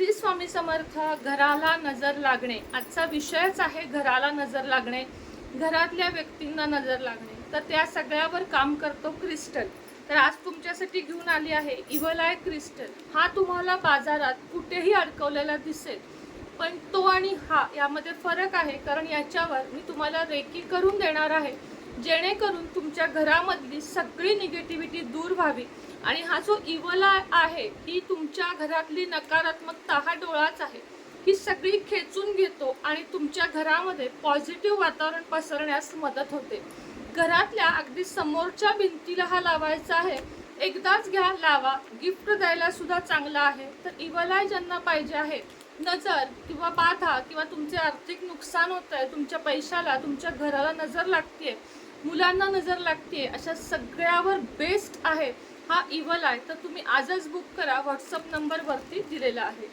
श्री स्वामी समर्थ. घराला नजर लागणे आजचा विषयच आहे. घराला नजर लागणे, घरातल्या व्यक्तींना नजर लागणे. तर त्या सगळ्यावर काम करतो क्रिस्टल. तर आज तुमच्यासाठी घेऊन आली आहे इव्हल आय क्रिस्टल. हा तुम्हाला बाजारात कुठेही अडकवलेला दिसेल, पण तो आणि हा यामध्ये फरक आहे. कारण याच्यावर मी तुम्हाला रेकी करून देणार आहे, जेणेकरून तुमच्या घरामधली सगळी निगेटिव्हिटी दूर व्हावी. आणि हा जो इव्हल आहे ही तुमच्या घरातली नकारात्मकता, हा डोळाच आहे, ही सगळी खेचून घेतो आणि तुमच्या घरामध्ये पॉझिटिव्ह वातावरण पसरण्यास मदत होते. घरातल्या अगदी समोरच्या भिंतीला हा लावायचा आहे. एकदाच घ्या, लावा. गिफ्ट द्यायला सुद्धा चांगला आहे. तर इव्हल आय ज्यांना पाहिजे आहे, नजर किंवा बाधा किंवा तुमचे आर्थिक नुकसान होत आहे, तुमच्या पैशाला, तुमच्या घराला नजर लागते, मुलांना नजर लागते, अशा सगळ्यावर बेस्ट आहे हा इव्हल आय. तर तुम्ही आजच बुक करा. व्हॉट्सअप नंबर वरती दिलेला आहे.